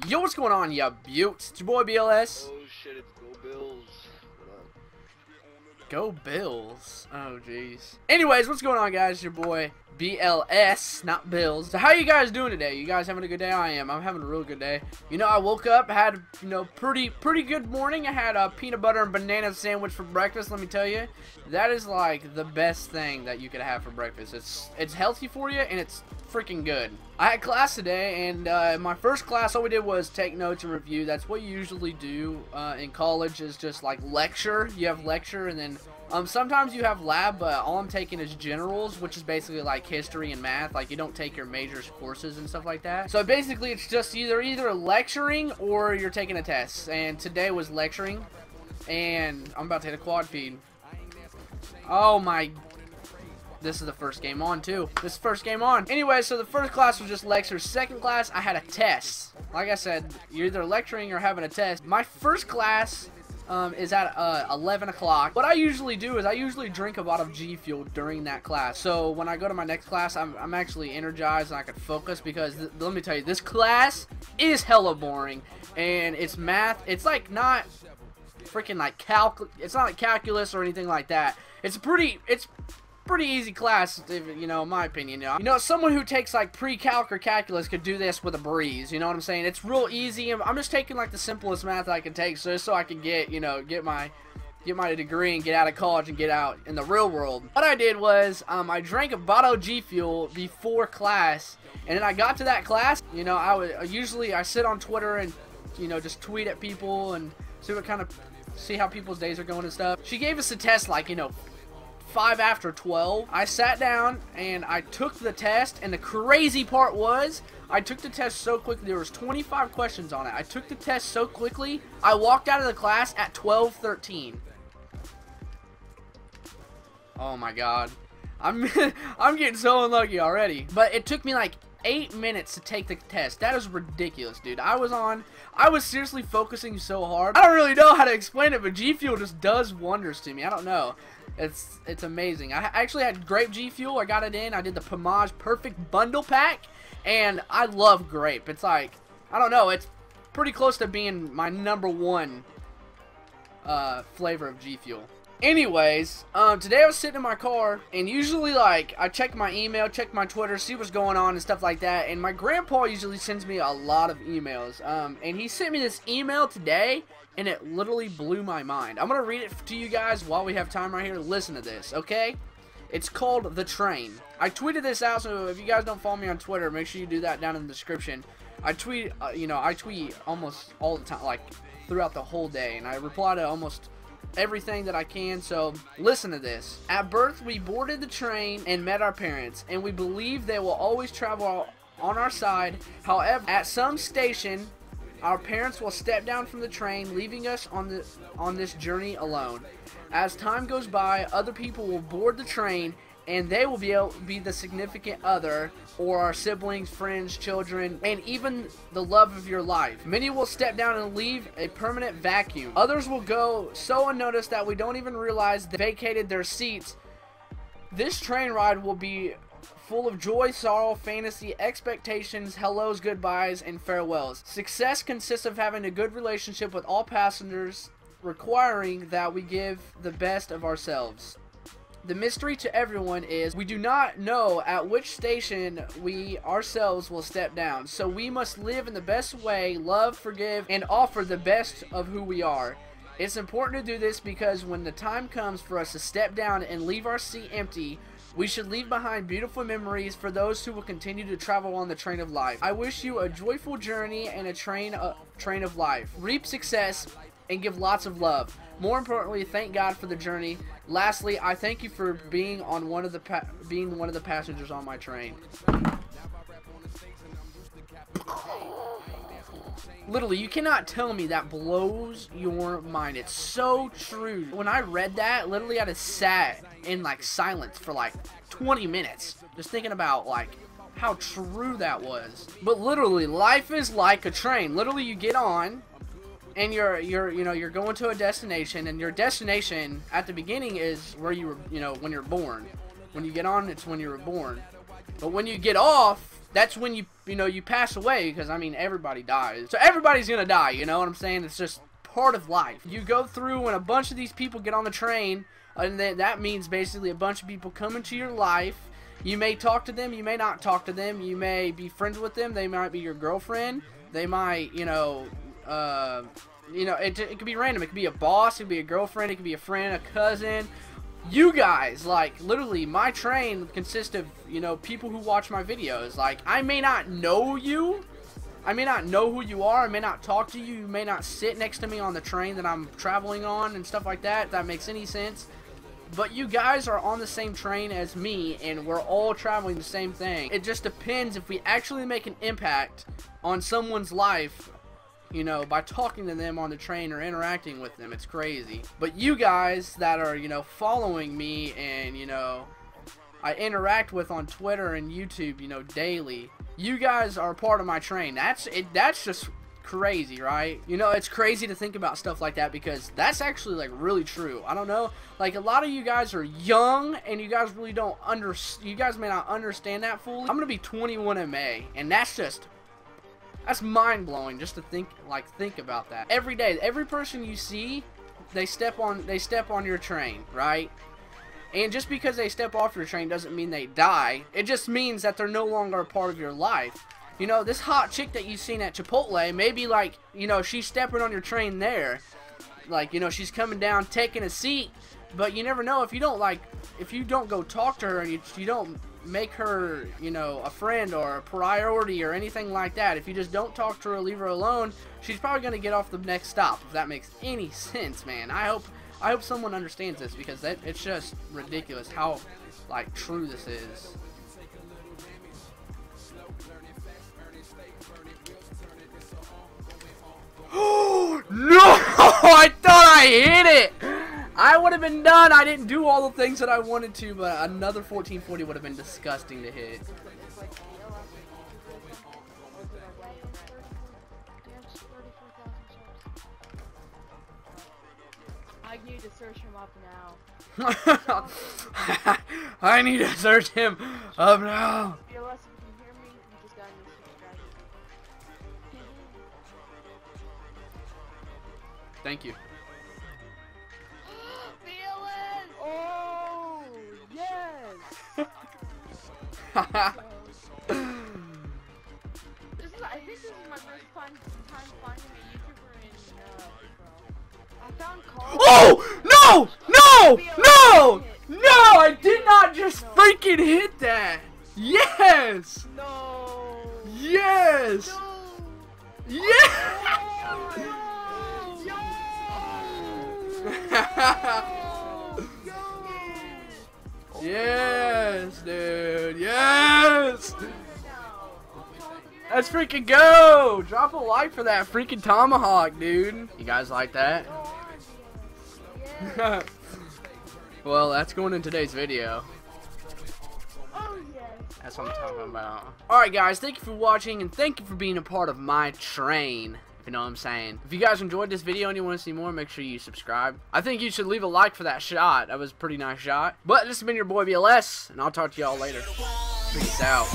Yo, what's going on, ya buttes? It's your boy BLS. Oh shit, it's Go Bills. What up? Go Bills. Oh, jeez. Anyways, what's going on, guys? It's your boy BLS, not Bills. So how you guys doing today? You guys having a good day? I am. I'm having a real good day. You know, I woke up, had, pretty good morning. I had a peanut butter and banana sandwich for breakfast. Let me tell you, that is like the best thing that you could have for breakfast. It's healthy for you, and it's freaking good. I had class today, and my first class, all we did was take notes and review. That's what you usually do in college, is just like lecture. You have lecture, and then sometimes you have lab, but all I'm taking is generals, which is basically like history and math. Like, you don't take your majors courses and stuff like that. So basically it's just either lecturing or you're taking a test. And today was lecturing, and I'm about to hit a quad feed. Oh my, this is the first game on too. This is first game on. Anyway, so the first class was just lecture. Second class, I had a test. Like I said, you're either lecturing or having a test. My first class is at 11 o'clock. What I usually do is I usually drink a lot of G Fuel during that class. So when I go to my next class, I'm actually energized and I can focus, because let me tell you, this class is hella boring, and it's math. It's like not freaking like it's not like calculus or anything like that. It's pretty easy class, in my opinion. You know, someone who takes like pre-calc or calculus could do this with a breeze. You know what I'm saying? It's real easy. I'm just taking like the simplest math I can take, so I can get my degree and get out of college and get out in the real world. What I did was I drank a bottle of G Fuel before class, and then I got to that class. I sit on Twitter and just tweet at people and see how people's days are going and stuff. She gave us a test like 5 after 12. I sat down and I took the test, and the crazy part was I took the test so quickly. There was 25 questions on it. I took the test so quickly, I walked out of the class at 12:13. Oh my god. I'm getting so unlucky already. But it took me like 8 minutes to take the test. That is ridiculous, dude. I was seriously focusing so hard. I don't really know how to explain it, but G Fuel just does wonders to me. I don't know. It's amazing. I actually had grape G Fuel. I got it in. I did the Pomage Perfect Bundle Pack, and I love grape. It's like, I don't know, it's pretty close to being my #1 flavor of G Fuel. Anyways, today I was sitting in my car, and usually, like, I check my email, check my Twitter, see what's going on and stuff like that, and my grandpa usually sends me a lot of emails, and he sent me this email today, and it literally blew my mind. I'm gonna read it to you guys while we have time right here. Listen to this, okay? It's called The Train. I tweeted this out, so if you guys don't follow me on Twitter, make sure you do that down in the description. I tweet, I tweet almost all the time, like, throughout the whole day, and I reply to almost everything that I can. So listen to this. At birth, we boarded the train and met our parents, and we believe they will always travel on our side. However, at some station, our parents will step down from the train, leaving us on this journey alone. As time goes by, other people will board the train, and they will be the significant other, or our siblings, friends, children, and even the love of your life. Many will step down and leave a permanent vacuum. Others will go so unnoticed that we don't even realize they vacated their seats. This train ride will be full of joy, sorrow, fantasy, expectations, hellos, goodbyes, and farewells. Success consists of having a good relationship with all passengers, requiring that we give the best of ourselves. The mystery to everyone is we do not know at which station we ourselves will step down, so we must live in the best way, love, forgive, and offer the best of who we are. It's important to do this because when the time comes for us to step down and leave our seat empty, we should leave behind beautiful memories for those who will continue to travel on the train of life. I wish you a joyful journey and a train of life. Reap success and give lots of love. More importantly, thank God for the journey. Lastly, I thank you for being one of the passengers on my train. Literally, you cannot tell me that blows your mind. It's so true. When I read that, literally I just sat in like silence for like 20 minutes, just thinking about like how true that was. But literally, life is like a train. Literally, you get on, and you're going to a destination, and your destination at the beginning is where you were, when you're born. When you get on, it's when you were born. But when you get off, that's when you pass away, because I mean everybody dies. So everybody's gonna die, you know what I'm saying? It's just part of life. You go through when a bunch of these people get on the train, and then that means basically a bunch of people come into your life. You may talk to them, you may not talk to them, you may be friends with them, they might be your girlfriend, they might, it could be random. It could be a boss, it could be a girlfriend, it could be a friend, a cousin. You guys, like, literally, my train consists of, people who watch my videos. Like, I may not know you, I may not know who you are, I may not talk to you, you may not sit next to me on the train that I'm traveling on and stuff like that, if that makes any sense. But you guys are on the same train as me, and we're all traveling the same thing. It just depends if we actually make an impact on someone's life, by talking to them on the train or interacting with them. It's crazy. But you guys that are, following me and, I interact with on Twitter and YouTube, daily, you guys are part of my train. That's just crazy, right? It's crazy to think about stuff like that, because that's actually, like, really true. I don't know, like, a lot of you guys are young and you guys really don't you guys may not understand that fully. I'm gonna be 21 in May, and that's mind-blowing just to think about that. Every day, every person you see, they step on your train, right? And just because they step off your train doesn't mean they die. It just means that they're no longer a part of your life. This hot chick that you've seen at Chipotle, maybe, like, she's stepping on your train there. Like, she's coming down, taking a seat. But you never know, if you don't go talk to her and you don't make her, a friend or a priority or anything like that. If you just don't talk to her, leave her alone, she's probably going to get off the next stop, if that makes any sense, man. I hope someone understands this, because it's just ridiculous how, like, true this is. Oh no! I thought I hit it! I would have been done. I didn't do all the things that I wanted to, but another 1440 would have been disgusting to hit. I need to search him up now. I need to search him up now. BOS, if you can hear me, you just got me subscribed. Thank you. BOS! Oh, yes! I think this is my first time finding a YouTuber in, I found Carl. Oh! No! No! No! No! I did not just freaking hit that! Yes! No! Yes! No! Yes! Yes, dude. Yes! Let's freaking go! Drop a like for that freaking Tomahawk, dude. You guys like that? Well, that's going in today's video. That's what I'm talking about. Alright guys, thank you for watching, and thank you for being a part of my train, if you know what I'm saying. If you guys enjoyed this video and you want to see more, make sure you subscribe. I think you should leave a like for that shot. That was a pretty nice shot. But this has been your boy BLS, and I'll talk to y'all later. Peace out.